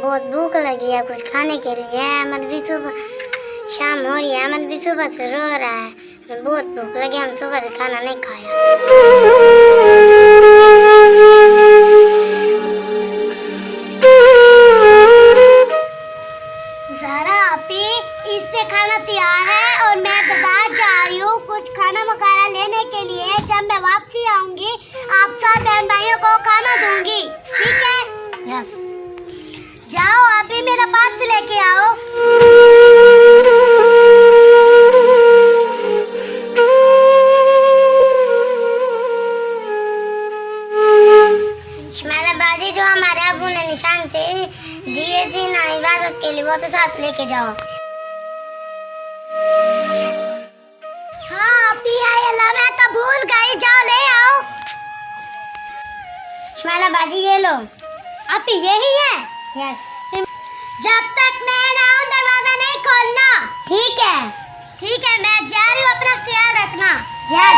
बहुत भूख लगी है कुछ खाने के लिए। अहमद भी सुबह शाम हो रही है, अहमद भी सुबह से रो रहा है। बहुत भूख लगी, हम सुबह से खाना नहीं खाया। ज़हरा आपी, इससे खाना तैयार है और मैं बाजार जा रही हूँ कुछ खाना वगैरह लेने के लिए। जब मैं वापसी आऊंगी आप सब बहन भाइयों को खाना दूंगी, ठीक है? यस। जाओ आप भी मेरा पास लेके आओ। शमाला बाजी जो हमारे अबू ने निशान से दिए थे ना इबादत के लिए, वो तो साथ लेके जाओ। हाँ अभी आई अल्लाह, मैं तो भूल गई, जाओ ले आओ। शमाला बाजी ये लो। अभी यही है? यस। जब तक मैं ना आऊं दरवाजा नहीं खोलना, ठीक है? ठीक है, मैं जा रही हूँ, अपना ख्याल रखना। यस।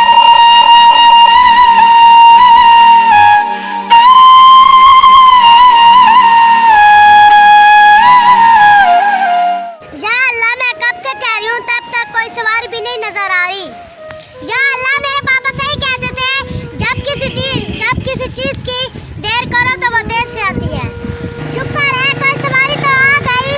या अल्लाह, मैं कब से कह रही हूँ तब तक कोई सवारी भी नहीं नजर आ रही। या अल्लाह, मेरे पापा सही कहते थे जब किसी चीज की देर करो तो वो देर से आती है। शुक्र है कोई सवारी तो आ गई।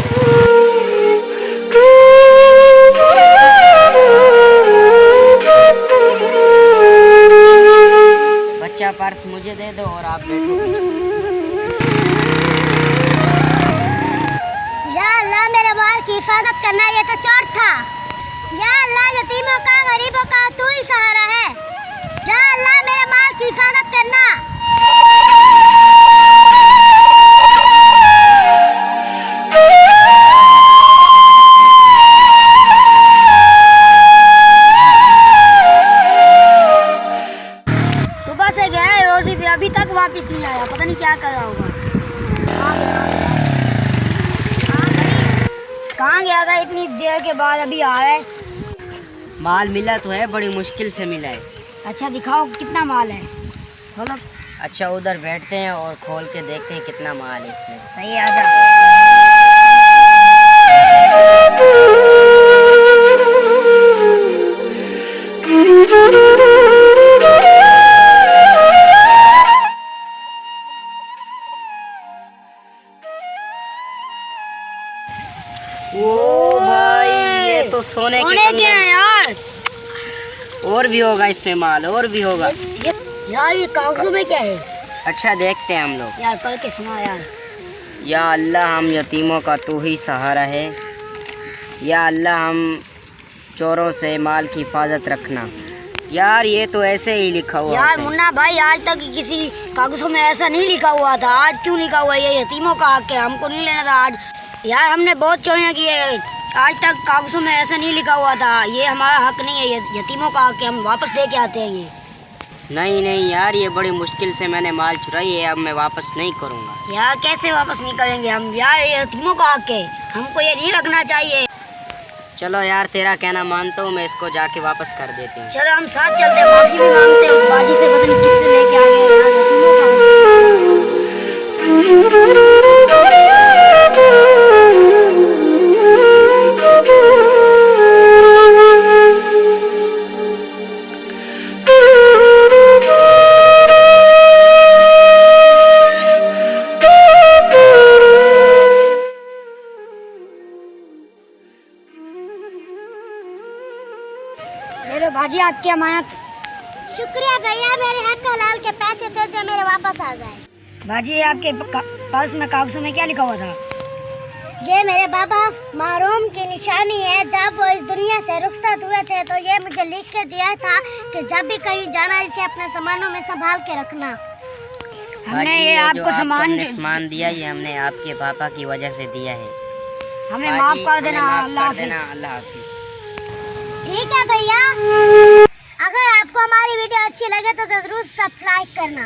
बच्चा पर्स मुझे दे दो और आप बैठो। या अल्लाह, मेरे बाल की हिफाजत करना, ये तो चोर था। या अल्लाह, यतीमों का गरीबों का तू ही सहारा है। या अल्लाह, मेरे माल की हिफाजत करना। सुबह से गया है रोजी भी अभी तक वापस नहीं आया, पता नहीं क्या कर रहा होगा। कहाँ गया था इतनी देर के बाद, अभी आया है? माल मिला तो है, बड़ी मुश्किल से मिला है। अच्छा दिखाओ कितना माल है, खोलो। अच्छा उधर बैठते हैं और खोल के देखते हैं कितना माल है इसमें। सही है, आजा। ओ भाई, ये तो सोने के हैं यार। और भी होगा इसमें माल, और भी होगा यार। ये कागजों में क्या है? अच्छा देखते हैं हम लोग। यार पढ़ के सुना यार। या अल्लाह, हम यतीमों का तू ही सहारा है। या अल्लाह, हम चोरों से माल की हिफाजत रखना। यार ये तो ऐसे ही लिखा हुआ यार है। मुन्ना भाई, आज तक किसी कागजों में ऐसा नहीं लिखा हुआ था, आज क्यों लिखा हुआ है? ये यतीमों का हक है, हमको नहीं लेना था आज। यार हमने बहुत चोरियाँ की है, आज तक कागजों में ऐसा नहीं लिखा हुआ था। ये हमारा हक नहीं है, ये यतीमों का हक है, हम वापस दे के आते हैं ये। नहीं नहीं यार, ये बड़ी मुश्किल से मैंने माल चुराई है, अब मैं वापस नहीं करूँगा। यार कैसे वापस नहीं करेंगे हम? यार ये यतीमों का हक है, हमको ये नहीं रखना चाहिए। चलो यार, तेरा कहना मानता हूँ, मैं इसको जाके वापस कर देती हूँ। चलो हम साथ चलते हैं, माफी भी मांगते हैं उस बाजी से, पता नहीं किससे लेके आ गए यार यतीमों का। मेरे बाजी आपकी अमानत। शुक्रिया भैया, मेरे हक हलाल के पैसे थे जो मेरे वापस आ गए। बाजी आपके पर्स में कागजों में क्या लिखा हुआ था? ये मेरे बाबा मरहूम की निशानी है, जब वो इस दुनिया से रुखसत हुए थे तो ये मुझे लिख के दिया था कि जब भी कहीं जाना इसे अपने सामानों में संभाल के रखना। हमने ये आपको सामान दिया, ये हमने आपके पापा की वजह से दिया है। हमें माफ कर देना। अल्लाह हाफिज। अल्लाह हाफिज। ठीक है भैया, अगर आपको हमारी वीडियो अच्छी लगे तो जरूर सब्सक्राइब करना।